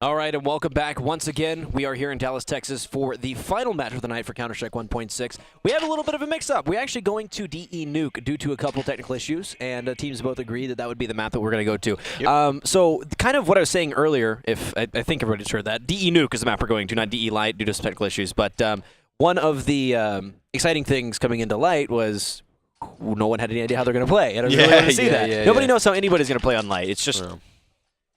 All right, and welcome back once again. We are here in Dallas, Texas for the final match of the night for Counter-Strike 1.6. We have a little bit of a mix-up. We're actually going to DE Nuke due to a couple technical issues, and teams both agree that that would be the map that we're going to go to. Yep. So kind of what I was saying earlier, if I think everybody's heard that, DE Nuke is the map we're going to, not DE Light due to some technical issues. But one of the exciting things coming into Light was no one had any idea how they're going to play. And I was really to see that. Nobody knows how anybody's going to play on Light. It's just...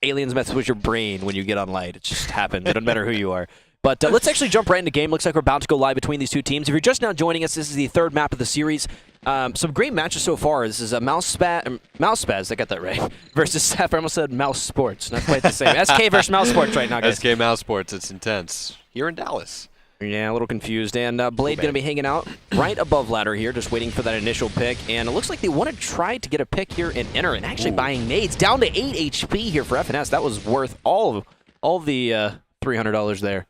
aliens mess with your brain when you get on Light. It just happens. It doesn't matter who you are. But let's actually jump right into game. Looks like we're about to go live between these two teams. If you're just now joining us, this is the third map of the series. Some great matches so far. This is a MouseSpaz, I got that right, versus Sapphire. I almost said Mouse Sports. Not quite the same. SK versus Mouse Sports right now, guys. SK Mouse Sports, it's intense. Here in Dallas. Yeah, a little confused. And Blade going to be hanging out right above ladder here, just waiting for that initial pick. And it looks like they want to try to get a pick here and enter, and actually buying nades. Down to 8 HP here for FNS. That was worth all the $300 there.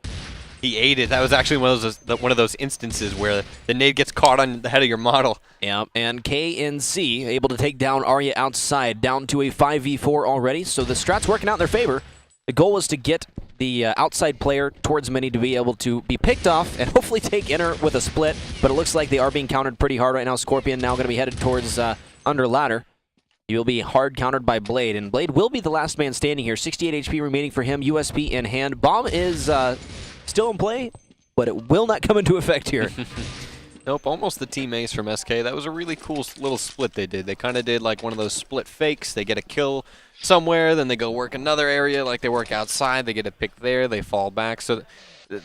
He ate it. That was actually one of those instances where the nade gets caught on the head of your model. Yeah, and KNC able to take down Arya outside, down to a 5v4 already. So the strat's working out in their favor. The goal was to get the outside player towards Mini to be able to be picked off and hopefully take inner with a split, but it looks like they are being countered pretty hard right now. Scorpion now going to be headed towards under ladder. He will be hard countered by Blade, and Blade will be the last man standing here. 68 HP remaining for him, USB in hand. Bomb is still in play, but it will not come into effect here. Nope, almost the team ace from SK. That was a really cool little split they did. They kind of did like one of those split fakes. They get a kill somewhere, then they go work another area, like they work outside, they get a pick there, they fall back. So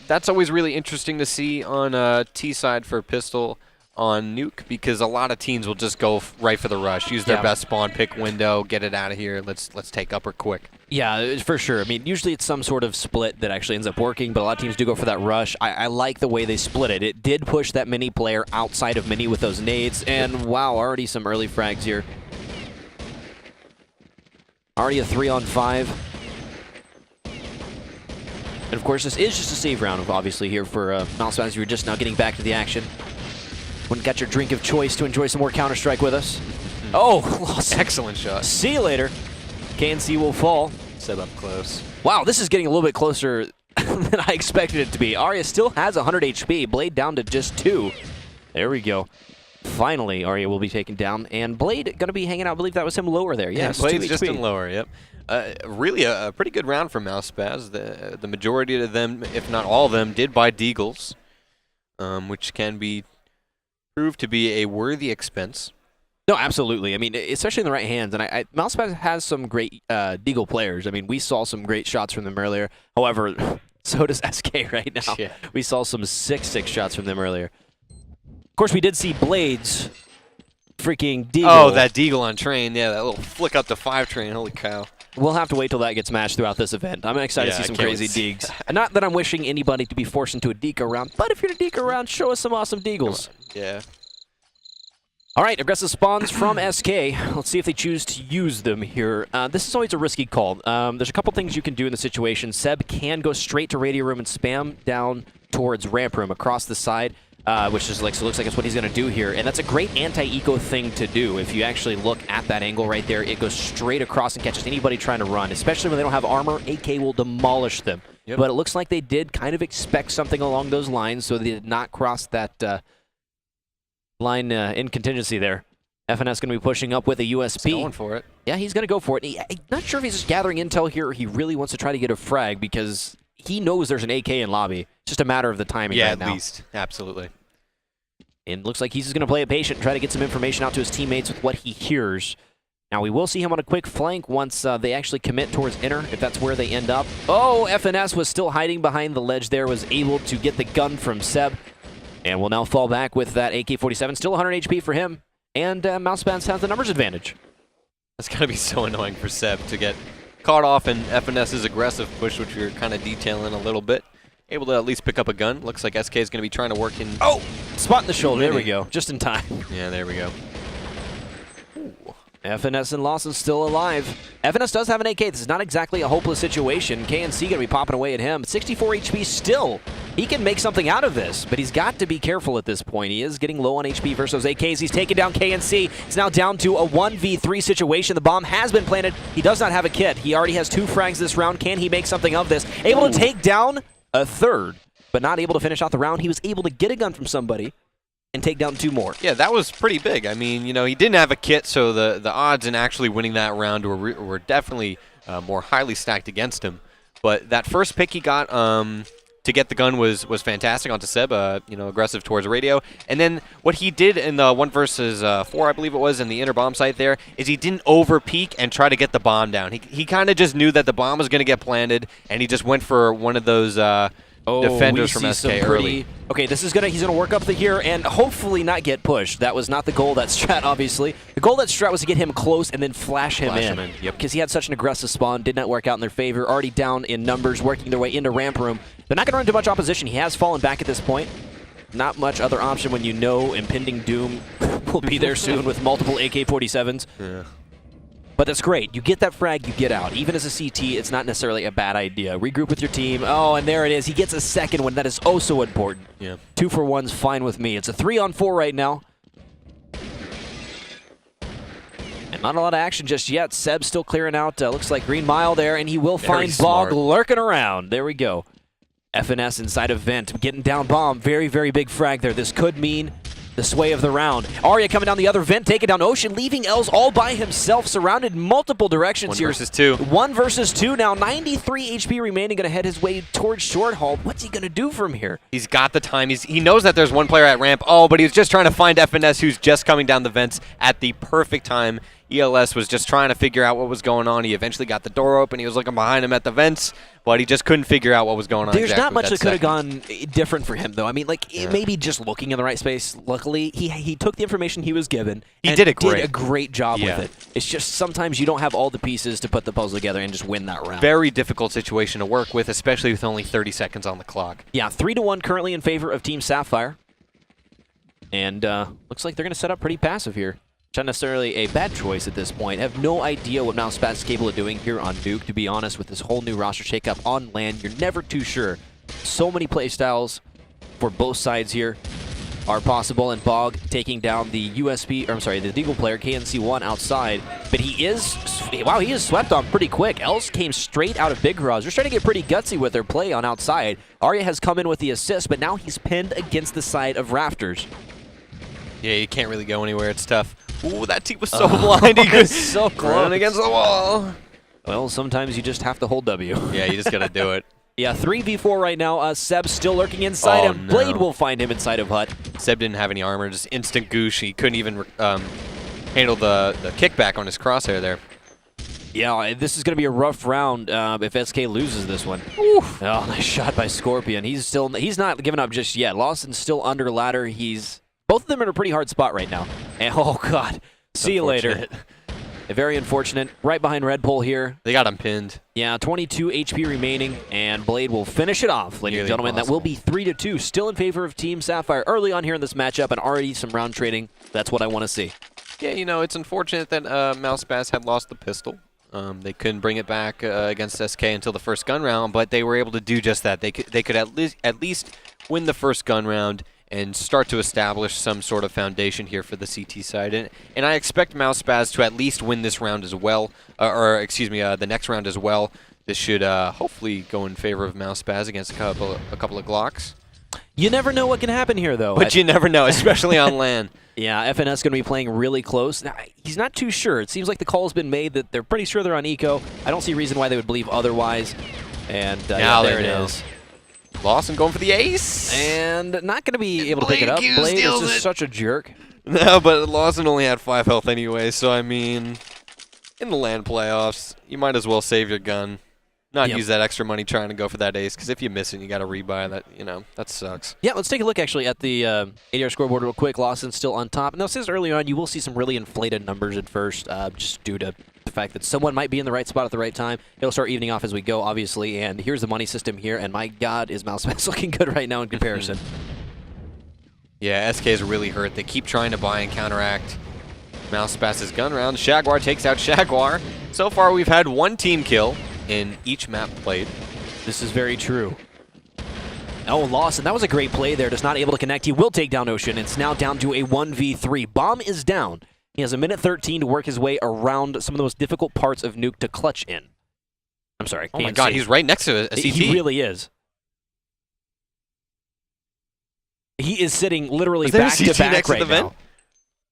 that's always really interesting to see on T side for Pistol on Nuke, because a lot of teams will just go right for the rush, use their best spawn pick window, get it out of here, let's take upper quick. Yeah, for sure. I mean, usually it's some sort of split that actually ends up working, but a lot of teams do go for that rush. I like the way they split it. It did push that Mini player outside of Mini with those nades, and wow, already some early frags here. Already a 3-on-5. And of course, this is just a save round, obviously, here for MouseSpaz. You're just now getting back to the action. Wouldn't got your drink of choice to enjoy some more Counter-Strike with us. Oh, lost. Excellent shot. See you later. KNC will fall. Set up close. Wow, this is getting a little bit closer than I expected it to be. Arya still has 100 HP. Blade down to just 2. There we go. Finally, Arya will be taken down, and Blade going to be hanging out. I believe that was him lower there. Yes, yeah, Blade's just in lower, yep. Really a pretty good round for MouseSpaz. The majority of them, if not all of them, did buy Deagles, which can be proved to be a worthy expense. No, absolutely. I mean, especially in the right hands. And MouseSpaz has some great Deagle players. I mean, we saw some great shots from them earlier. However, so does SK right now. Yeah. We saw some 6-6 shots from them earlier. Of course, we did see Blade's freaking Deagle. Oh, that Deagle on train. Yeah, that little flick up to 5 train. Holy cow. We'll have to wait till that gets matched throughout this event. I'm excited to see some crazy Deags. Not that I'm wishing anybody to be forced into a Deagle round, but if you're in a Deagle round, show us some awesome Deagles. Yeah. All right, aggressive spawns from SK. Let's see if they choose to use them here. This is always a risky call. There's a couple things you can do in the situation. Seb can go straight to radio room and spam down towards ramp room across the side. Which is like, so looks like it's what he's going to do here. And that's a great anti-eco thing to do. If you actually look at that angle right there, it goes straight across and catches anybody trying to run, especially when they don't have armor. AK will demolish them. Yep. But it looks like they did kind of expect something along those lines, so they did not cross that line in contingency there. FNS going to be pushing up with a USP. He's going for it. Yeah, he's going to go for it. I'm not sure if he's just gathering intel here or he really wants to try to get a frag, because he knows there's an AK in lobby. It's just a matter of the timing right now. Yeah, at least. Absolutely. And looks like he's just going to play it patient and try to get some information out to his teammates with what he hears. Now, we will see him on a quick flank once they actually commit towards inner, if that's where they end up. Oh, FNS was still hiding behind the ledge there, was able to get the gun from Seb, and will now fall back with that AK-47. Still 100 HP for him, and MouseSpaz has the numbers advantage. That's going to be so annoying for Seb to get caught off in FNS's aggressive push, which we were kind of detailing a little bit. Able to at least pick up a gun. Looks like SK is going to be trying to work in... Oh! Spot in the shoulder. There we go. Just in time. Yeah, there we go. Ooh. FNS and Lawson still alive. FNS does have an AK. This is not exactly a hopeless situation. KNC going to be popping away at him. 64 HP still. He can make something out of this, but he's got to be careful at this point. He is getting low on HP versus those AKs. He's taking down KNC. He's now down to a 1v3 situation. The bomb has been planted. He does not have a kit. He already has 2 frags this round. Can he make something of this? Able to take down a third, but not able to finish out the round. He was able to get a gun from somebody and take down 2 more. Yeah, that was pretty big. I mean, you know, he didn't have a kit, so the odds in actually winning that round were definitely more highly stacked against him. But that first pick he got to get the gun was fantastic onto Seb, you know, aggressive towards radio. And then what he did in the 1 versus 4, I believe it was, in the inner bomb site there, is he didn't over peek and try to get the bomb down. He kind of just knew that the bomb was going to get planted, and he just went for one of those defenders from SK early. Okay, he's gonna work up here and hopefully not get pushed. That was not the goal of that strat, obviously. The goal of that strat was to get him close and then flash him in. Yep. Because he had such an aggressive spawn, did not work out in their favor. Already down in numbers, working their way into ramp room. They're not gonna run into much opposition. He has fallen back at this point. Not much other option when you know impending doom will be there soon with multiple AK-47s. Yeah. But that's great. You get that frag, you get out. Even as a CT, it's not necessarily a bad idea. Regroup with your team. Oh, and there it is. He gets a second one. That is oh so important. Yeah. 2 for 1's fine with me. It's a 3-on-4 right now. And not a lot of action just yet. Seb's still clearing out. Looks like Green Mile there, and he will find Bog lurking around. There we go. FNS inside of Vent, getting down bomb. Very, very big frag there. This could mean the sway of the round. Arya coming down the other Vent, taking down Ocean, leaving Els all by himself, surrounded multiple directions here. 1 versus 2. 1 versus 2 now. 93 HP remaining, going to head his way towards short haul. What's he going to do from here? He's got the time. He knows that there's one player at ramp. Oh, but he's just trying to find FNS, who's just coming down the vents at the perfect time. ELS was just trying to figure out what was going on. He eventually got the door open. He was looking behind him at the vents, but he just couldn't figure out what was going on. There's not much that could have gone different for him, though. I mean, like, maybe just looking in the right space. Luckily, he took the information he was given. He did a great job with it. It's just sometimes you don't have all the pieces to put the puzzle together and just win that round. Very difficult situation to work with, especially with only 30 seconds on the clock. Yeah, 3-1 currently in favor of Team Sapphire. And looks like they're going to set up pretty passive here. Not necessarily a bad choice at this point. I have no idea what MouseSpaz is capable of doing here on Nuke, to be honest, with this whole new roster shakeup on LAN. You're never too sure. So many playstyles for both sides here are possible, and Bog taking down the the Deagle player, KNC1, outside. But he is swept on pretty quick. Els came straight out of Big Garage. They're starting to get pretty gutsy with their play on outside. Arya has come in with the assist, but now he's pinned against the side of Rafters. Yeah, you can't really go anywhere. It's tough. Ooh, that team was so blind. He was so close. Running against the wall. Well, sometimes you just have to hold W. Yeah, you just got to do it. Yeah, 3v4 right now. Seb still lurking inside him. No. Blade will find him inside of Hut. Seb didn't have any armor, just instant goosh. He couldn't even handle the kickback on his crosshair there. Yeah, this is going to be a rough round if SK loses this one. Oof. Oh, nice shot by Scorpion. He's not giving up just yet. Lawson's still under ladder. Both of them are in a pretty hard spot right now. And, oh, God. See you later. Very unfortunate. Right behind Red Bull here. They got him pinned. Yeah, 22 HP remaining, and Blade will finish it off, ladies and gentlemen. That will be 3-2. Still in favor of Team Sapphire early on here in this matchup, and already some round trading. That's what I want to see. Yeah, you know, it's unfortunate that MouseSpaz had lost the pistol. They couldn't bring it back against SK until the first gun round, but they were able to do just that. They could at least win the first gun round and start to establish some sort of foundation here for the CT side. And I expect MouseSpaz to at least win this round as well, the next round as well. This should hopefully go in favor of MouseSpaz against a couple of Glocks. You never know what can happen here, though. But you never know, especially on LAN. Yeah, FNS going to be playing really close. Now, he's not too sure. It seems like the call's been made that they're pretty sure they're on Eco. I don't see a reason why they would believe otherwise. And now there it is. Lawson going for the ace. And not going to be able to pick it up. Blade is just such a jerk. No, but Lawson only had 5 health anyway, so I mean, in the LAN playoffs, you might as well save your gun. Not use that extra money trying to go for that ace, because if you miss it, you got to rebuy that. You know, that sucks. Yeah, let's take a look actually at the ADR scoreboard real quick. Lawson's still on top. Now, since early on, you will see some really inflated numbers at first, just due to the fact that someone might be in the right spot at the right time. It'll start evening off as we go, obviously. And here's the money system here, and my God, is MouseSpaz looking good right now in comparison. Yeah, SK is really hurt. They keep trying to buy and counteract. MouseSpaz's gun round. Jaguar takes out Jaguar. So far, we've had 1 team kill in each map played. This is very true. Oh, Lawson, that was a great play there. Just not able to connect. He will take down Ocean. It's now down to a 1v3. Bomb is down. He has a minute 13 to work his way around some of the most difficult parts of Nuke to clutch in. I'm sorry. Oh my god, he's right next to a CT. He really is. He is sitting literally back to back right now.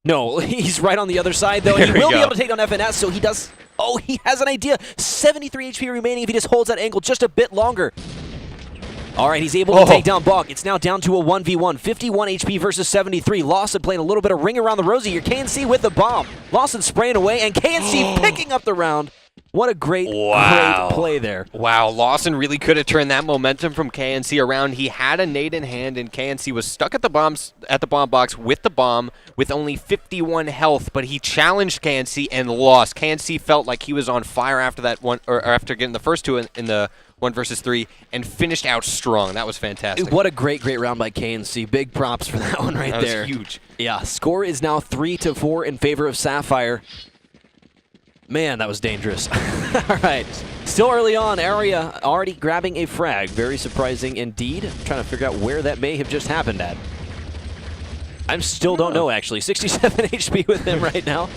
No, he's right on the other side, though. He will be able to take down FNS, so he does... Oh, he has an idea. 73 HP remaining if he just holds that angle just a bit longer. All right, he's able to take down Bog. It's now down to a 1v1. 51 HP versus 73. Lawson playing a little bit of ring around the rosy here. KNC with the bomb. Lawson spraying away, and KNC picking up the round. What a great play there. Wow, Lawson really could have turned that momentum from KNC around. He had a nade in hand, and KNC was stuck at the bomb box with the bomb with only 51 health, but he challenged KNC and lost. KNC felt like he was on fire after that one, or after getting the first 2 in the 1 versus 3, and finished out strong. That was fantastic. What a great round by KNC. Big props for that one right there. That was huge. Yeah, score is now 3-4 in favor of Sapphire. Man, that was dangerous. All right. Still early on, Area already grabbing a frag. Very surprising indeed. I'm trying to figure out where that may have just happened at. I still don't know, actually. 67 HP with him right now.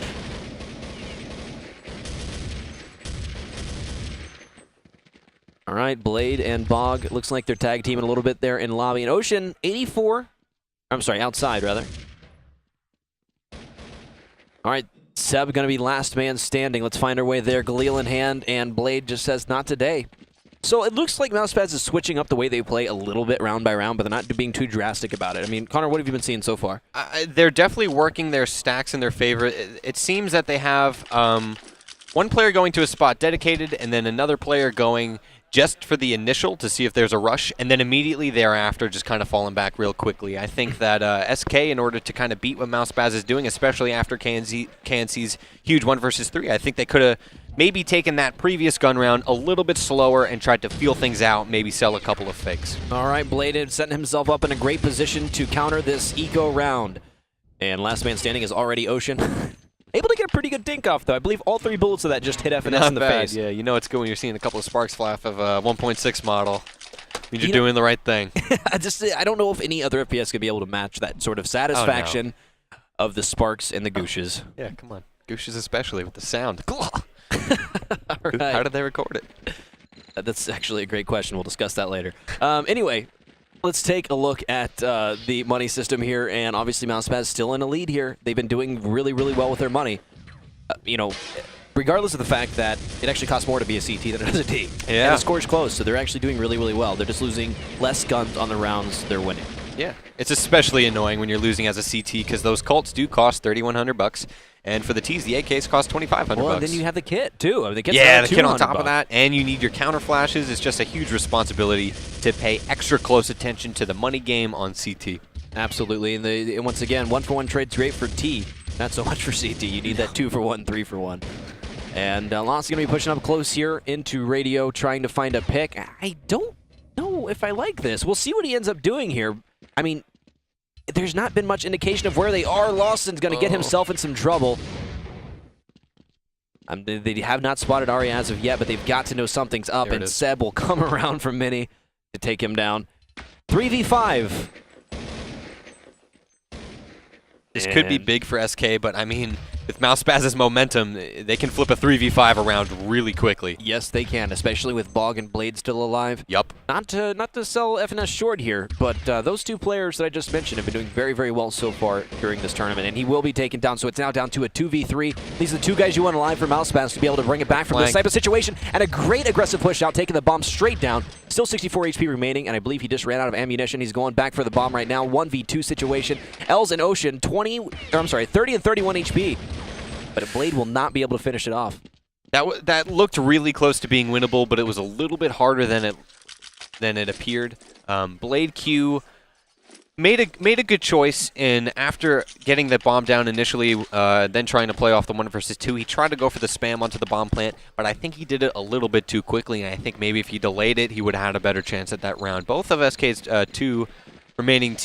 All right, Blade and Bog. Looks like they're tag teaming a little bit there in lobby. And Ocean, 84. I'm sorry, outside, rather. All right. Seb going to be last man standing. Let's find our way there. Galil in hand, and Blade just says, not today. So it looks like MouseSpaz is switching up the way they play a little bit round by round, but they're not being too drastic about it. I mean, Connor, what have you been seeing so far? They're definitely working their stacks in their favor. It seems that they have one player going to a spot dedicated, and then another player going just for the initial to see if there's a rush, and then immediately thereafter just kind of falling back real quickly. I think that SK, in order to kind of beat what MouseSpaz is doing, especially after KNC's huge 1 versus 3, I think they could have maybe taken that previous gun round a little bit slower and tried to feel things out, maybe sell a couple of fakes. All right, Blade setting himself up in a great position to counter this eco round. And last man standing is already Ocean. Able to get a pretty good dink off, though. I believe all 3 bullets of that just hit FNS in the face. Yeah, you know it's good when you're seeing a couple of sparks fly off of a 1.6 model. You're doing the right thing. I don't know if any other FPS could be able to match that sort of satisfaction of the sparks and the gooshes. Yeah, come on. Gooshes especially with the sound. Right. How did they record it? That's actually a great question. We'll discuss that later. Anyway, let's take a look at the money system here, and obviously MouseSpaz still in a lead here. They've been doing really well with their money. You know, regardless of the fact that it actually costs more to be a CT than it does a D. Yeah. And the score's close, so they're actually doing really well. They're just losing less guns on the rounds they're winning. Yeah, it's especially annoying when you're losing as a CT because those Colts do cost $3,100, and for the Ts, the AKs cost $2,500. Well, and then you have the kit too. I mean, the kit's the kit on top $200. of that, and you need your counter flashes. It's just a huge responsibility to pay extra close attention to the money game on CT. Absolutely, and once again, 1-for-1 trade's great for T, not so much for CT. You need that 2-for-1, 3-for-1. And Loss is going to be pushing up close here into Radio, trying to find a pick. I don't know if I like this. We'll see what he ends up doing here. I mean, there's not been much indication of where they are. Lawson's going to get himself in some trouble. They have not spotted Ari as of yet, but they've got to know something's up, and Seb will come around from Mini to take him down. 3v5. This could be big for SK, but I mean, with MouseSpaz's momentum, they can flip a 3v5 around really quickly. Yes, they can, especially with Bog and Blade still alive. Yup. Not to sell FNS short here, but those 2 players that I just mentioned have been doing very well so far during this tournament, and he will be taken down, so it's now down to a 2v3. These are the 2 guys you want alive for MouseSpaz to be able to bring it back from this type of situation, and a great aggressive push out, taking the bomb straight down. Still 64 HP remaining, and I believe he just ran out of ammunition. He's going back for the bomb right now. 1v2 situation. Els and Ocean, 30 and 31 HP. But a Blade will not be able to finish it off. That looked really close to being winnable, but it was a little bit harder than it appeared. Blade Q made a good choice, and after getting the bomb down initially, then trying to play off the 1 versus 2, he tried to go for the spam onto the bomb plant, but I think he did it a little bit too quickly, and I think maybe if he delayed it, he would have had a better chance at that round. Both of SK's 2 remaining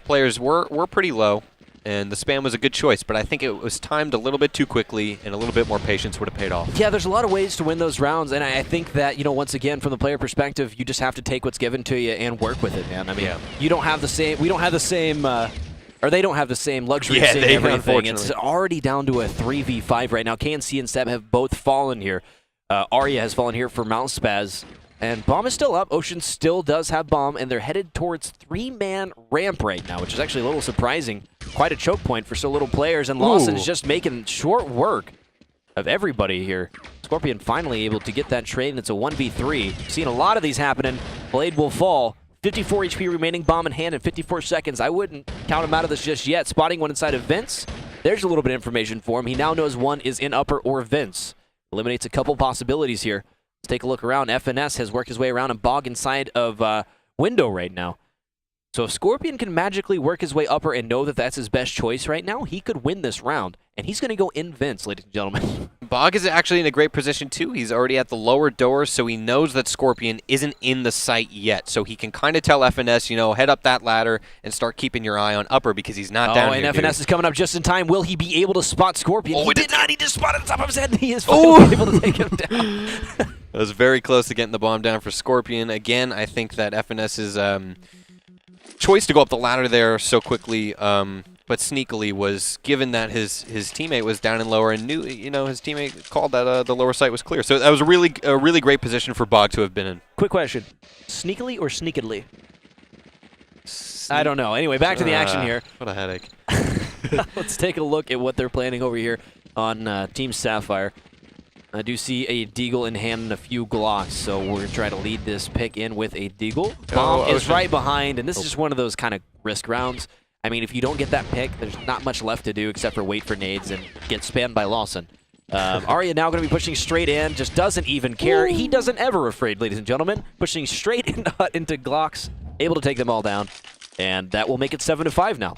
players were pretty low. and the spam was a good choice, but I think it was timed a little bit too quickly, and a little bit more patience would have paid off. Yeah, there's a lot of ways to win those rounds, and I think that, once again, from the player perspective, you just have to take what's given to you and work with it, man. I mean, you don't have the same, we don't have the same, or they don't have the same luxury of seeing everything. It's already down to a 3v5 right now. KNC and Seb have both fallen here. Arya has fallen here for MouseSpaz. And Bomb is still up. Ocean still does have Bomb, and they're headed towards 3-man ramp right now, which is actually a little surprising. Quite a choke point for so little players, and Lawson is just making short work of everybody here. Scorpion finally able to get that trade, and it's a 1v3. Seen a lot of these happening. Blade will fall. 54 HP remaining, Bomb in hand in 54 seconds. I wouldn't count him out of this just yet. Spotting one inside of Vince. There's a little bit of information for him. He now knows one is in upper or Vince. Eliminates a couple possibilities here. Let's take a look around. FNS has worked his way around and Bog inside of window right now. So if Scorpion can magically work his way upper and know that that's his best choice right now, he could win this round. And he's going to go in Vince, ladies and gentlemen. Bog is actually in a great position, too. He's already at the lower door, so he knows that Scorpion isn't in the site yet. So he can kind of tell FNS, head up that ladder and start keeping your eye on upper because he's not down here, and FNS is coming up just in time. Will he be able to spot Scorpion? He did not. He just spotted the top of his head, and he is finally able to take him down. It was very close to getting the bomb down for Scorpion. Again, I think that FNS's choice to go up the ladder there so quickly, but sneakily, was given that his teammate was down and lower and knew, his teammate called that the lower site was clear. So that was a really great position for Bog to have been in. Quick question: sneakily or sneakily? I don't know. Anyway, back to the action here. What a headache. Let's take a look at what they're planning over here on Team Sapphire. I do see a Deagle in hand and a few Glocks, so we're going to try to lead this pick in with a Deagle. Bomb is right behind, and this is just one of those kind of risk rounds. I mean, if you don't get that pick, there's not much left to do except for wait for nades and get spammed by Lawson. Arya now going to be pushing straight in, just doesn't even care. He doesn't ever afraid, ladies and gentlemen. Pushing straight into Glocks, able to take them all down, and that will make it 7-5 now.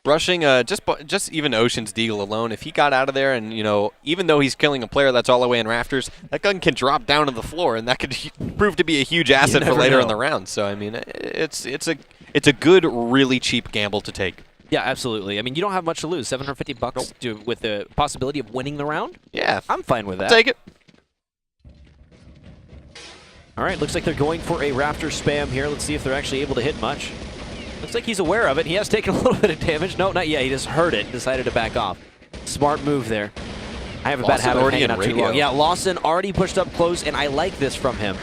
Rushing, just even Ocean's Deagle alone, if he got out of there and, even though he's killing a player that's all the way in rafters, that gun can drop down to the floor, and that could prove to be a huge asset for later in the round. So, I mean, it's a good, really cheap gamble to take. Yeah, absolutely. I mean, you don't have much to lose. $750 with the possibility of winning the round? Yeah. I'm fine with that. Take it. All right, looks like they're going for a Raptor spam here. Let's see if they're actually able to hit much. Looks like he's aware of it. He has taken a little bit of damage. No, not yet. He just heard it, decided to back off. Smart move there. I have a bad habit of hanging out too long. Yeah, Lawson already pushed up close, and I like this from him.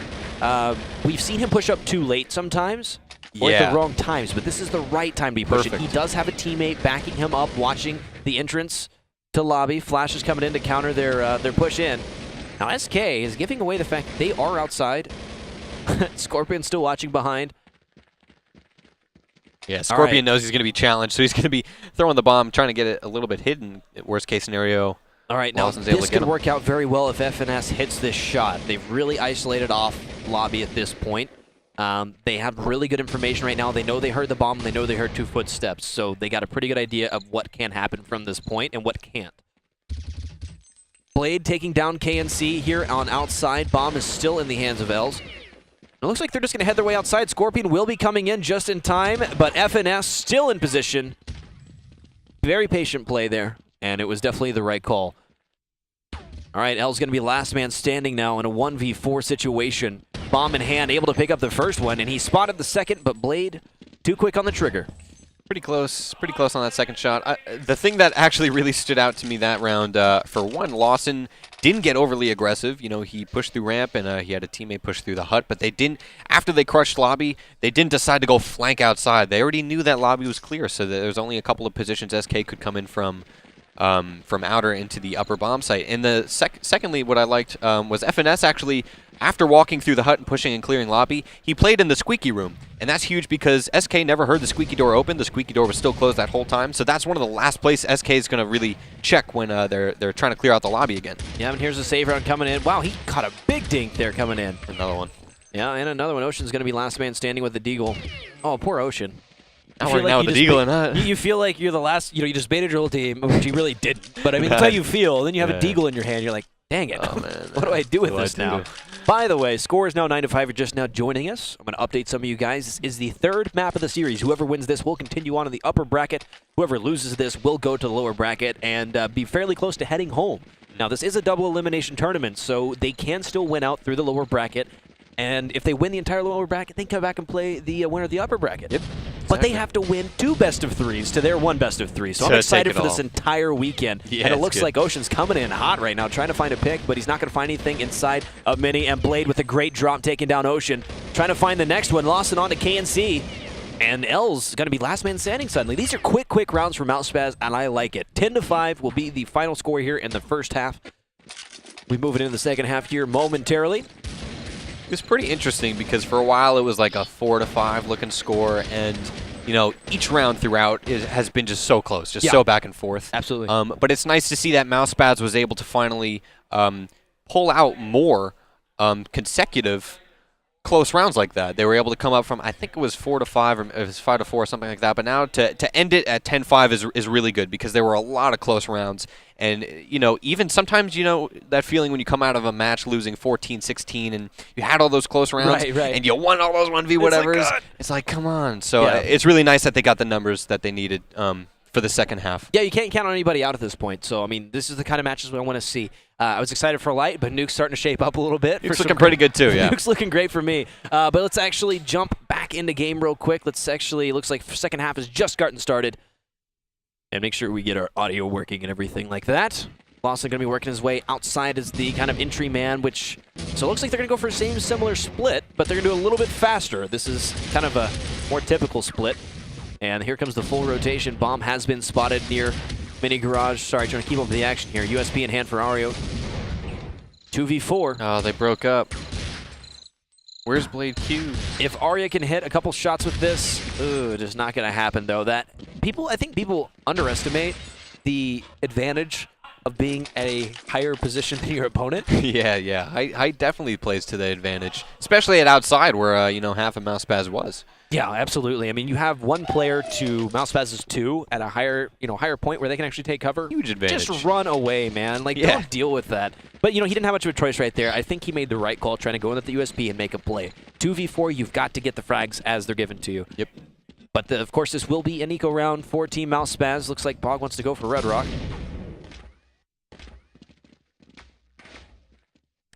We've seen him push up too late sometimes, or at the wrong times, but this is the right time to be pushing. He does have a teammate backing him up, watching the entrance to lobby. Flash is coming in to counter their push in. Now SK is giving away the fact that they are outside. Scorpion still watching behind. Yeah, Scorpion knows he's going to be challenged, so he's going to be throwing the bomb, trying to get it a little bit hidden, worst case scenario. All right, now this could work out very well if FNS hits this shot. They've really isolated off lobby at this point. They have really good information right now. They know they heard the bomb, and they know they heard 2 footsteps, so they got a pretty good idea of what can happen from this point and what can't. Blade taking down KNC here on outside. Bomb is still in the hands of Els. It looks like they're just going to head their way outside. Scorpion will be coming in just in time, but FNS still in position. Very patient play there, and it was definitely the right call. All right, L's going to be last man standing now in a 1v4 situation. Bomb in hand, able to pick up the first one, and he spotted the second, but Blade too quick on the trigger. Pretty close on that second shot. The thing that actually really stood out to me that round, for one, Lawson didn't get overly aggressive. He pushed through ramp, and he had a teammate push through the hut, but they didn't, after they crushed lobby, they didn't decide to go flank outside. They already knew that lobby was clear, so there was only a couple of positions SK could come in from outer into the upper bomb site. And the secondly, what I liked was FNS actually, after walking through the hut and pushing and clearing lobby, he played in the squeaky room. And that's huge because SK never heard the squeaky door open. The squeaky door was still closed that whole time. So that's one of the last place SK is going to really check when they're trying to clear out the lobby again. Yeah, and here's a save round coming in. Wow, he caught a big dink there coming in. Another one. Yeah, and another one. Ocean's going to be last man standing with the Deagle. Oh, poor Ocean. Now with the Deagle and that. You feel like you're the last, you just baited your whole team, which you really didn't. But I mean, that's how you feel. Then you have a Deagle in your hand. You're like, Dang it. Oh, man. What do I do with What do I this do? now? By the way, score is now 9-5. You're just now joining us. I'm going to update some of you guys. This is the third map of the series. Whoever wins this will continue on in the upper bracket. Whoever loses this will go to the lower bracket and be fairly close to heading home. Now, this is a double elimination tournament, so they can still win out through the lower bracket. And if they win the entire lower bracket, they can come back and play the winner of the upper bracket. Yep. But they have to win 2 best-of-3s to their 1 best-of-3. So I'm excited for this entire weekend. Yeah, and it it's looks good. like Ocean's coming in hot right now, trying to find a pick, but he's not going to find anything inside of Mini. And Blade with a great drop taking down Ocean. Trying to find the next one, lost it on to KNC. And L's going to be last man standing suddenly. These are quick rounds for MouseSpaz, and I like it. 10-5 will be the final score here in the first half. We move it into the second half here momentarily. It was pretty interesting because for a while it was like a 4-5 looking score, and you know, each round throughout has been just so close, just so back and forth. Absolutely. But it's nice to see that MouseSpaz was able to finally pull out more consecutive close rounds like that. They were able to come up from, I think it was 4-5 or it was 5-4 or something like that. But now to end it at 10-5 is really good because there were a lot of close rounds. And, you know, even sometimes, you know, that feeling when you come out of a match losing 14-16 and you had all those close rounds and you won all those 1v whatevers. It's like, come on. So it's really nice that they got the numbers that they needed for the second half. Yeah, you can't count on anybody out at this point. So, I mean, this is the kind of matches we want to see. I was excited for Light, but Nuke's starting to shape up a little bit. Nuke's looking pretty good, too, yeah. Nuke's looking great for me. But let's actually jump back into game real quick. Let's actually, looks like second half is just gotten started. And make sure we get our audio working and everything like that. Lawson going to be working his way outside as the kind of entry man, which, so it looks like they're going to go for the same similar split, but they're going to do a little bit faster. This is kind of a more typical split. And here comes the full rotation. Bomb has been spotted near Mini Garage. Sorry, trying to keep up with the action here. USB in hand for Ario. 2v4. Oh, they broke up. Where's Blade Q? If Arya can hit a couple shots with this, it is not going to happen, though. I think people underestimate the advantage of being at a higher position than your opponent. Yeah. Height definitely plays to the advantage, especially at outside where, you know, half of MouseSpaz was. Yeah, absolutely. I mean, you have one player to MouseSpaz's 2 at a higher point where they can actually take cover. Huge advantage. Just run away, man. Like, don't deal with that. But, you know, he didn't have much of a choice right there. I think he made the right call trying to go in at the USB and make a play. 2v4, you've got to get the frags as they're given to you. Yep. But, of course, this will be an eco round for Team MouseSpaz. Looks like Bog wants to go for Red Rock.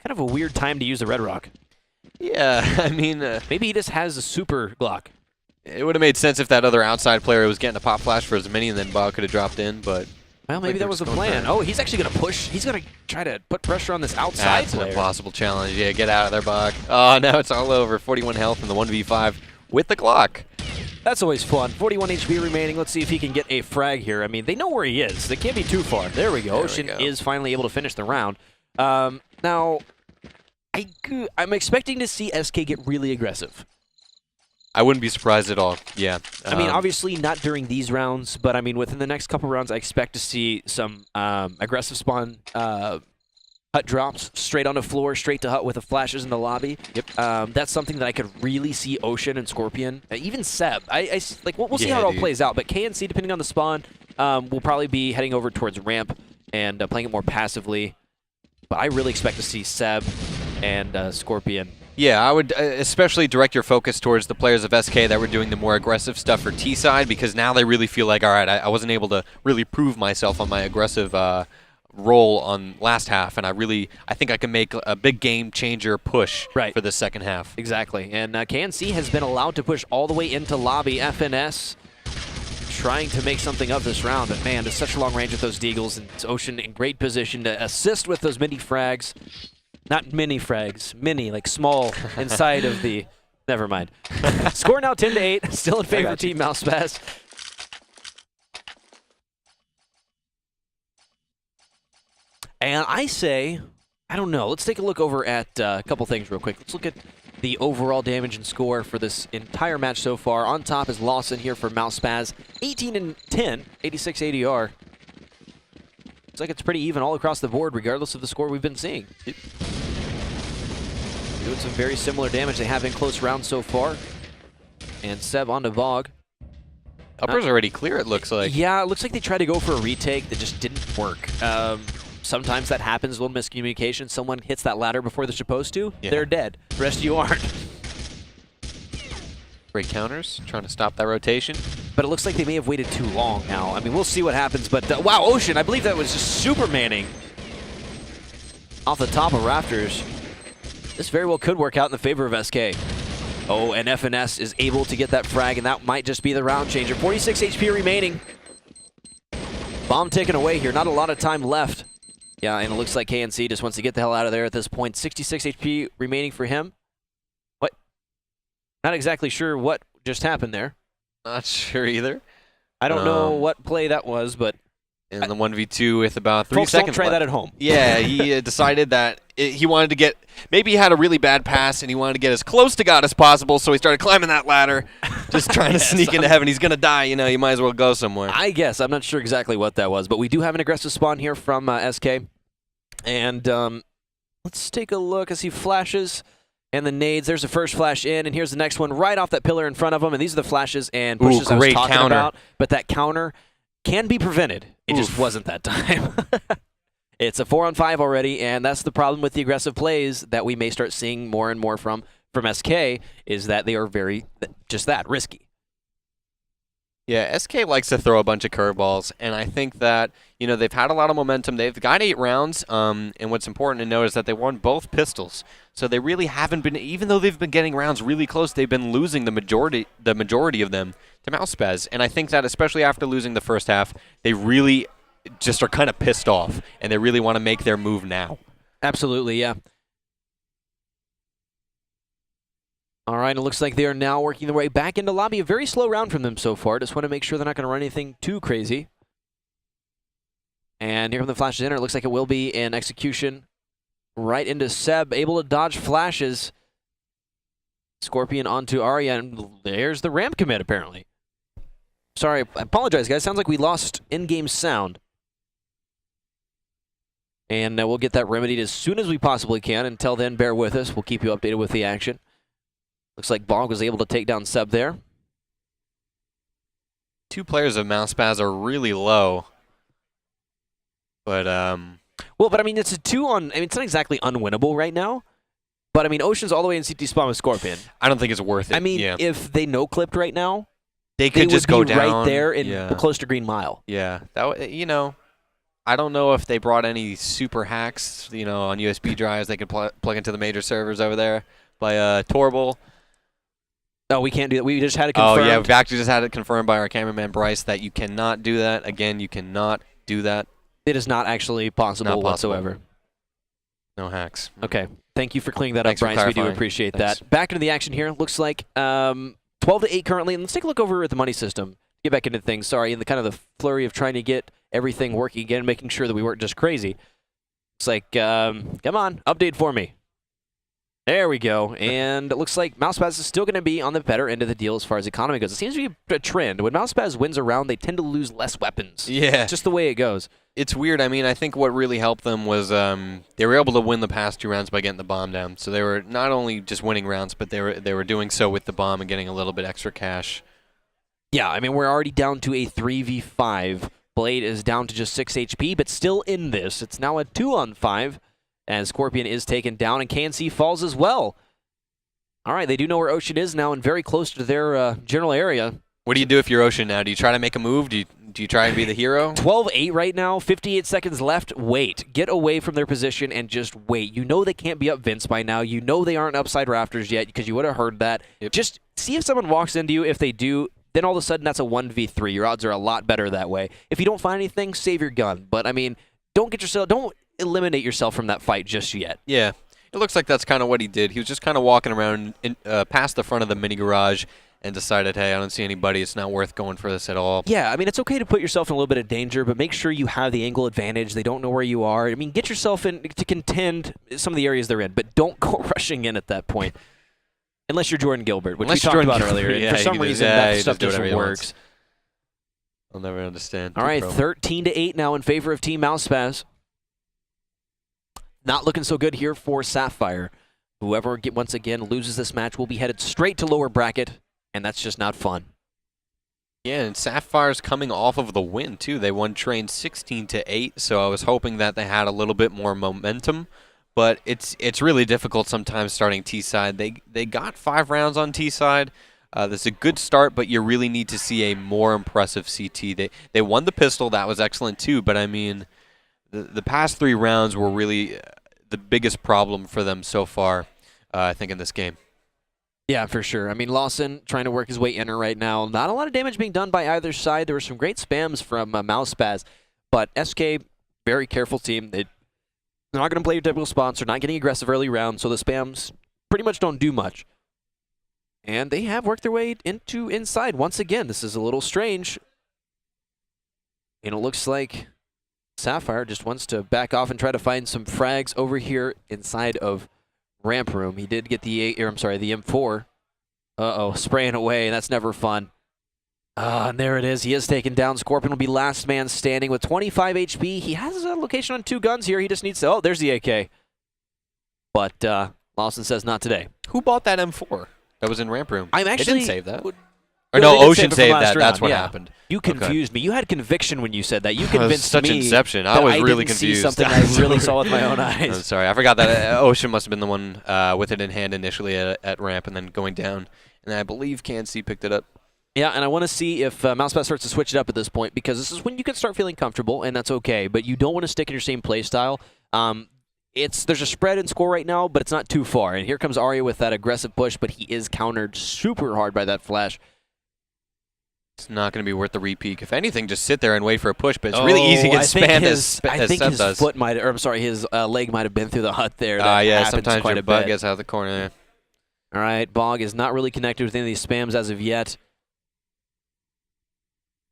Kind of a weird time to use the Red Rock. Yeah, I mean... maybe he just has a super Glock. It would have made sense if that other outside player was getting a pop flash for as many, and then Bog could have dropped in, but... Well, maybe that was the plan. Oh, he's actually going to push. He's going to try to put pressure on this outside That's player. an impossible challenge. Yeah, get out of there, Bog. Oh, now it's all over. 41 health in the 1v5 with the Glock. That's always fun. 41 HP remaining. Let's see if he can get a frag here. I mean, they know where he is. They can't be too far. There we go. Ocean is finally able to finish the round. Now... I'm expecting to see SK get really aggressive. I wouldn't be surprised at all. Yeah. I mean, obviously not during these rounds, but I mean, within the next couple rounds, I expect to see some aggressive spawn hut drops straight on the floor, straight to hut with the flashes in the lobby. Yep. That's something that I could really see Ocean and Scorpion, even Seb. We'll see how it all plays out. But KNC, depending on the spawn, will probably be heading over towards ramp and playing it more passively. But I really expect to see Seb and Scorpion. Yeah, I would especially direct your focus towards the players of SK that were doing the more aggressive stuff for T side, because now they really feel like, all right, I wasn't able to really prove myself on my aggressive role on last half, and I think I can make a big game changer push for the second half. Exactly, and KNC has been allowed to push all the way into lobby. FNS trying to make something of this round, but man, there's such a long range with those deagles, and it's Ocean in great position to assist with those mini frags. Not mini frags, mini, like small inside of the... Never mind. Score now 10-8, still in favor of Team MouseSpaz. And I say, I don't know, let's take a look over at a couple things real quick. Let's look at the overall damage and score for this entire match so far. On top is Lawson here for MouseSpaz. 18-10, 86 ADR. Looks like it's pretty even all across the board, regardless of the score we've been seeing. Doing some very similar damage. They have in close rounds so far. And Seb on to Bog. Upper's already clear, it looks like. Yeah, it looks like they tried to go for a retake that just didn't work. sometimes that happens, a little miscommunication. Someone hits that ladder before they're supposed to, Yeah. they're dead. The rest of you aren't. Great counters, trying to stop that rotation. But it looks like they may have waited too long now. I mean, we'll see what happens, but wow, Ocean, I believe that was just Supermaning off the top of Rafters. This very well could work out in the favor of SK. Oh, and FNS is able to get that frag, and that might just be the round changer. 46 HP remaining. Bomb taken away here, not a lot of time left. Yeah, and it looks like KNC just wants to get the hell out of there at this point. 66 HP remaining for him. What? Not exactly sure what just happened there. Not sure either. I don't know what play that was, but in the 1v2 with about 3 folks, seconds don't try that at home. Yeah, he decided that he wanted to get, maybe he had a really bad pass and he wanted to get as close to God as possible, so he started climbing that ladder, just trying to sneak into heaven. He's going to die, you know, you might as well go somewhere. I guess. I'm not sure exactly what that was, but we do have an aggressive spawn here from SK. And let's take a look as he flashes. And the nades, there's the first flash in, and here's the next one right off that pillar in front of him. And these are the flashes and pushes I was talking about. But that counter can be prevented. It just wasn't that time. It's a 4-on-5 already, and that's the problem with the aggressive plays that we may start seeing more and more from SK, is that they are very, just that, risky. Yeah, SK likes to throw a bunch of curveballs, and I think that, you know, they've had a lot of momentum. They've got 8 rounds, and what's important to note is that they won both pistols. So they really haven't been, even though they've been getting rounds really close, they've been losing the majority of them to MouseSpaz. And I think that especially after losing the first half, they really just are kind of pissed off, and they really want to make their move now. Absolutely, yeah. All right, it looks like they are now working their way back into lobby. A very slow round from them so far. Just want to make sure they're not going to run anything too crazy. And here come the flashes in. It looks like it will be an execution right into Seb, able to dodge flashes. Scorpion onto Arya, and there's the ramp commit, apparently. Sorry, I apologize, guys. Sounds like we lost in-game sound. And we'll get that remedied as soon as we possibly can. Until then, bear with us. We'll keep you updated with the action. Looks like Bog was able to take down Seb there. 2 players of MouseSpaz are really low. But, well, but I mean, it's a 2-on... I mean, it's not exactly unwinnable right now. But, I mean, Ocean's all the way in CT spawn with Scorpion. I don't think it's worth it. I mean, if they no-clipped right now, they could just go down right there in close to Green Mile. Yeah, that, you know, I don't know if they brought any super hacks, you know, on USB drives they could plug into the major servers over there by Torble. No, we can't do that. We just had it confirmed. Oh, yeah, we've actually just had it confirmed by our cameraman, Bryce, that you cannot do that. Again, you cannot do that. It is not actually possible whatsoever. No hacks. Okay. Thank you for clearing that up, Bryce. We do appreciate Thanks. that. Back into the action here. Looks like 12-8 currently. And let's take a look over at the money system. Get back into things. Sorry, in the kind of the flurry of trying to get everything working again, making sure that we weren't just crazy. It's like, come on, update for me. There we go. And it looks like MouseSpaz is still going to be on the better end of the deal as far as economy goes. It seems to be a trend. When MouseSpaz wins a round, they tend to lose less weapons. Yeah. It's just the way it goes. It's weird. I mean, I think what really helped them was they were able to win the past 2 rounds by getting the bomb down. So they were not only just winning rounds, but they were doing so with the bomb and getting a little bit extra cash. Yeah, I mean, we're already down to a 3v5. Blade is down to just 6 HP, but still in this. It's now a 2-on-5, and Scorpion is taken down, and KNC falls as well. All right, they do know where Ocean is now and very close to their general area. What do you do if you're Ocean now? Do you try to make a move? Do you try and be the hero? 12-8 right now, 58 seconds left. Wait. Get away from their position and just wait. You know they can't be up Vince by now. You know they aren't upside Rafters yet because you would have heard that. Yep. Just see if someone walks into you. If they do, then all of a sudden that's a 1v3. Your odds are a lot better that way. If you don't find anything, save your gun. But, I mean, don't eliminate yourself from that fight just yet. Yeah. It looks like that's kind of what he did. He was just kind of walking around past the front of the mini garage and decided, hey, I don't see anybody. It's not worth going for this at all. Yeah, I mean, it's okay to put yourself in a little bit of danger, but make sure you have the angle advantage. They don't know where you are. I mean, get yourself in to contend some of the areas they're in, but don't go rushing in at that point. Unless you're Jordan Gilbert, which we talked about earlier. Yeah, for some reason, that stuff just works. Wants. I'll never understand. All right, 13-8 now in favor of Team MouseSpaz. Not looking so good here for Sapphire. Whoever, once again, loses this match will be headed straight to lower bracket, and that's just not fun. Yeah, and Sapphire's coming off of the win, too. They won train 16-8, so I was hoping that they had a little bit more momentum. But it's really difficult sometimes starting T-side. They got 5 rounds on T-side. That's a good start, but you really need to see a more impressive CT. They won the pistol. That was excellent, too. But, I mean, the past 3 rounds were really the biggest problem for them so far, I think, in this game. Yeah, for sure. I mean, Lawson trying to work his way in right now. Not a lot of damage being done by either side. There were some great spams from MouseSpaz, but SK, very careful team. They're not going to play your typical spawns. They're not getting aggressive early rounds, so the spams pretty much don't do much. And they have worked their way into inside. Once again, this is a little strange. And it looks like Sapphire just wants to back off and try to find some frags over here inside of ramp room. He did get the M4. Uh-oh, spraying away. That's never fun. And there it is. He is taken down. Scorpion will be last man standing with 25 HP. He has a location on 2 guns here. He just needs to... Oh, there's the AK. But Lawson says not today. Who bought that M4 that was in ramp room? I'm actually... They didn't save that. Or no, Ocean saved that. That's what happened. You confused me. You had conviction when you said that. You convinced such me inception. I was really didn't confused. See something I really saw with my own eyes. I'm sorry. I forgot that Ocean must have been the one with it in hand initially at ramp and then going down. And I believe CanC picked it up. Yeah, and I want to see if MouseSpaz starts to switch it up at this point, because this is when you can start feeling comfortable, and that's okay. But you don't want to stick in your same play style. There's a spread in score right now, but it's not too far. And here comes Arya with that aggressive push, but he is countered super hard by that flash. It's not going to be worth the repeat. If anything, just sit there and wait for a push. But it's really easy to get spammed as I think his does. foot might, or I'm sorry, his leg might have been through the hut there. Yeah, sometimes your butt gets out of the corner there. All right, Bog is not really connected with any of these spams as of yet.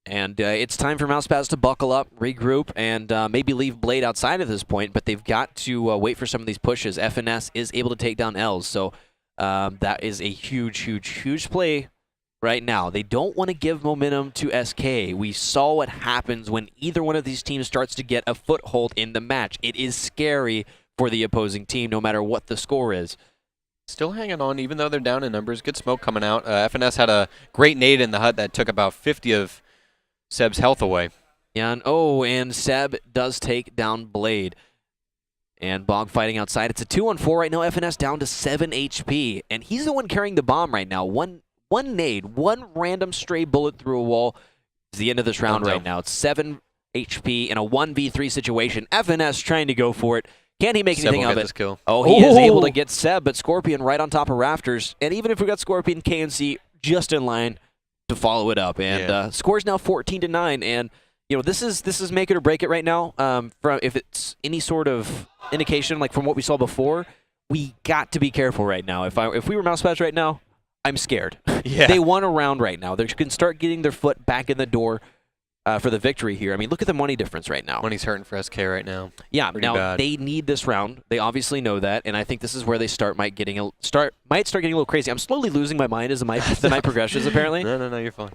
And it's time for MouseSpaz to buckle up, regroup, and maybe leave Blade outside at this point, but they've got to wait for some of these pushes. FNS is able to take down L's, so that is a huge, huge, huge play right now. They don't want to give momentum to SK. We saw what happens when either one of these teams starts to get a foothold in the match. It is scary for the opposing team, no matter what the score is. Still hanging on, even though they're down in numbers. Good smoke coming out. FNS had a great nade in the hut that took about 50 of Seb's health away. Yeah, and Seb does take down Blade. And Bog fighting outside. It's a 2-on-4 right now. FNS down to 7 HP. And he's the one carrying the bomb right now. One nade, one random stray bullet through a wall is the end of this round right now. It's 7 HP in a 1v3 situation. FNS trying to go for it. Can he make anything of it? Kill. Oh, he is able to get Seb, but Scorpion right on top of Rafters. And even if we got Scorpion, KNC just in line to follow it up. And score's now 14-9. And you know, this is make it or break it right now. From if it's any sort of indication, like from what we saw before, we got to be careful right now. If we were MouseSpaz right now, I'm scared. Yeah. They won a round right now. They can start getting their foot back in the door for the victory here. I mean, look at the money difference right now. Money's hurting for SK right now. Yeah, pretty now bad. They need this round. They obviously know that, and I think this is where they might start getting a little crazy. I'm slowly losing my mind as the night progresses, apparently. No, you're fine.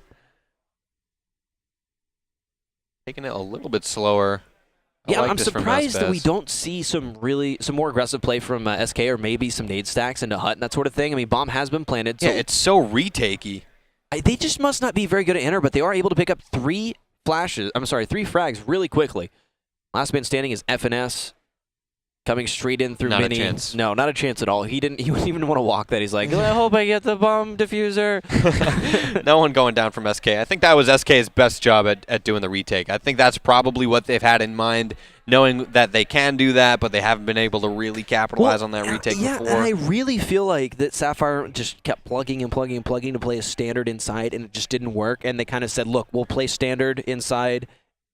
Taking it a little bit slower. Yeah, I'm surprised that we don't see some more aggressive play from SK, or maybe some nade stacks into hut and that sort of thing. I mean, bomb has been planted. So yeah, it's so retakey. They just must not be very good at enter, but they are able to pick up 3 frags really quickly. Last man standing is FNS. Coming straight in through Not mini. a chance. No, not a chance at all. He wouldn't even want to walk that. He's like, I hope I get the bomb diffuser. No one going down from SK. I think that was SK's best job at doing the retake. I think that's probably what they've had in mind, knowing that they can do that, but they haven't been able to really capitalize on that retake before. Yeah, and I really feel like that Sapphire just kept plugging and plugging and plugging to play a standard inside, and it just didn't work. And they kind of said, look, we'll play standard inside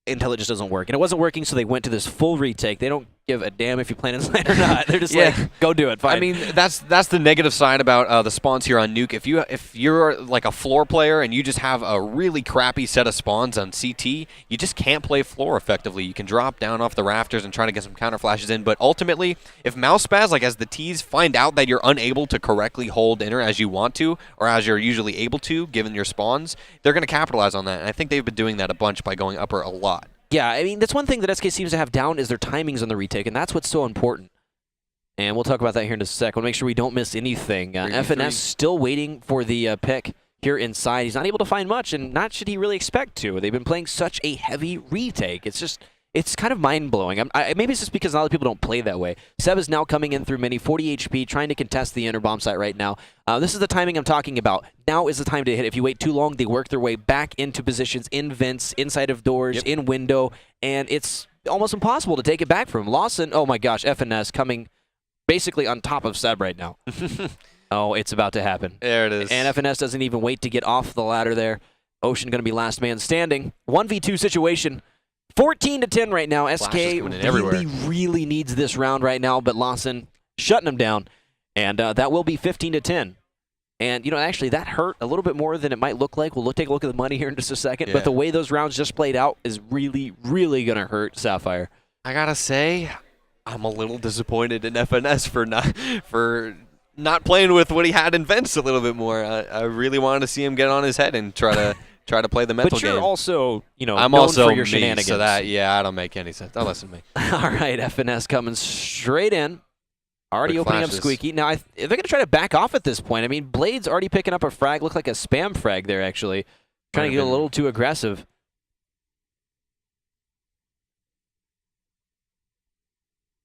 until it just doesn't work. And it wasn't working, so they went to this full retake. They don't give a damn if you plan inside or not. They're just like, go do it. Fine. I mean, that's the negative side about the spawns here on Nuke. If you're like a floor player and you just have a really crappy set of spawns on CT, you just can't play floor effectively. You can drop down off the rafters and try to get some counter flashes in, but ultimately, if MouseSpaz, like as the Ts, find out that you're unable to correctly hold inner as you want to, or as you're usually able to, given your spawns, they're going to capitalize on that. And I think they've been doing that a bunch by going upper a lot. Yeah, I mean, that's one thing that SK seems to have down is their timings on the retake, and that's what's so important. And we'll talk about that here in just a sec. We'll make sure we don't miss anything. FNS still waiting for the pick here inside. He's not able to find much, and not should he really expect to. They've been playing such a heavy retake. It's kind of mind-blowing. Maybe it's just because a lot of people don't play that way. Seb is now coming in through mini, 40 HP, trying to contest the inner bomb site right now. This is the timing I'm talking about. Now is the time to hit. If you wait too long, they work their way back into positions, in vents, inside of doors, in window, and it's almost impossible to take it back from him. Lawson, oh my gosh, FNS coming basically on top of Seb right now. Oh, it's about to happen. There it is. And FNS doesn't even wait to get off the ladder there. Ocean going to be last man standing. 1v2 situation. 14-10 right now. SK really needs this round right now, but Lawson shutting him down. And that will be 15-10. And, actually, that hurt a little bit more than it might look like. We'll take a look at the money here in just a second. But the way those rounds just played out is really, really going to hurt Sapphire. I got to say, I'm a little disappointed in FNS for not playing with what he had in vents a little bit more. I really wanted to see him get on his head and try to play the mental game. But you're also, I'm known also for your me, shenanigans. So that, I don't make any sense. Don't listen to me. All right, FNS coming straight in. Already Quick opening flashes. up Squeaky. Now, they're going to try to back off at this point. I mean, Blade's already picking up a frag. Looked like a spam frag there, actually. Trying to get a little too aggressive.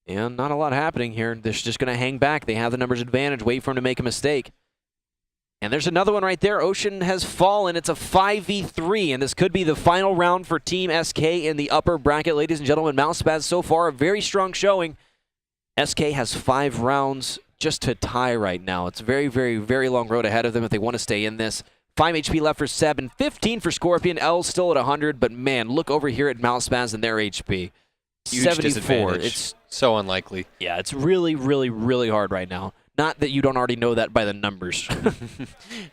And not a lot happening here. They're just going to hang back. They have the numbers advantage. Wait for him to make a mistake. And there's another one right there. Ocean has fallen. It's a 5v3, and this could be the final round for Team SK in the upper bracket. Ladies and gentlemen, MouseSpaz so far, a very strong showing. SK has 5 rounds just to tie right now. It's a very, very, very long road ahead of them if they want to stay in this. 5 HP left for Seb and 15 for Scorpion. L's still at 100, but man, look over here at MouseSpaz and their HP. Huge 74. disadvantage. It's so unlikely. Yeah, it's really, really, really hard right now. Not that you don't already know that by the numbers.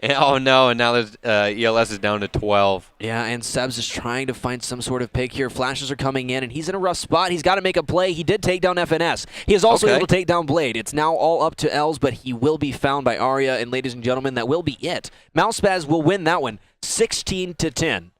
Oh, no, and now there's, ELS is down to 12. Yeah, and Seb's is trying to find some sort of pick here. Flashes are coming in, and he's in a rough spot. He's got to make a play. He did take down FNS. He is also able to take down Blade. It's now all up to Els, but he will be found by Arya, and ladies and gentlemen, that will be it. MouseSpaz will win that one 16-10.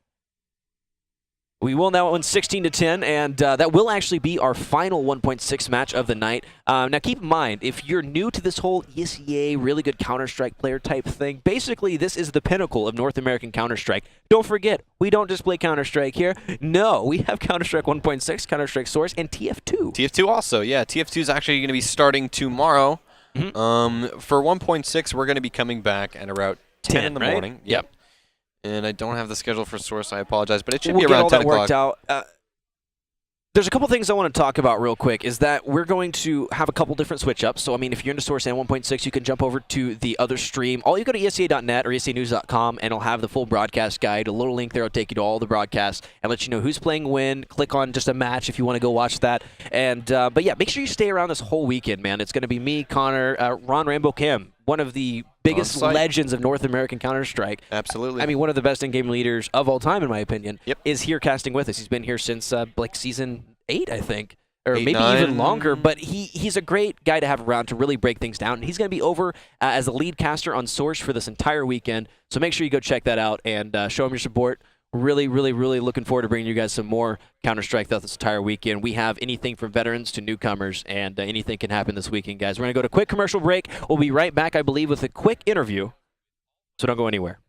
We will now win 16-10, and that will actually be our final 1.6 match of the night. Now, keep in mind, if you're new to this whole ESEA, really good Counter-Strike player type thing, basically this is the pinnacle of North American Counter-Strike. Don't forget, we don't just play Counter-Strike here. No, we have Counter-Strike 1.6, Counter-Strike Source, and TF2. TF2 also, yeah. TF2 is actually going to be starting tomorrow. For 1.6, we're going to be coming back at around 10 in the morning. Yep. And I don't have the schedule for Source. I apologize, but it should we'll be around get all 10 that worked o'clock. out. There's a couple things I want to talk about real quick, is that we're going to have a couple different switch-ups. So, I mean, if you're into Source and 1.6, you can jump over to the other stream. All you go to ESEA.net or ESEAnews.com, and it'll have the full broadcast guide. A little link there will take you to all the broadcasts and let you know who's playing when. Click on just a match if you want to go watch that. And but yeah, make sure you stay around this whole weekend, man. It's going to be me, Connor, Ron Rambo Kim, one of the biggest legends of North American Counter-Strike. Absolutely. I mean, one of the best in-game leaders of all time, in my opinion, Yep. is here casting with us. He's been here since like season 8, I think, or 8, maybe 9. even longer. But he's a great guy to have around to really break things down. And he's going to be over as the lead caster on Source for this entire weekend. So make sure you go check that out and show him your support. Really, really, really looking forward to bringing you guys some more Counter-Strike throughout this entire weekend. We have anything from veterans to newcomers, and anything can happen this weekend, guys. We're going to go to a quick commercial break. We'll be right back, I believe, with a quick interview. So don't go anywhere.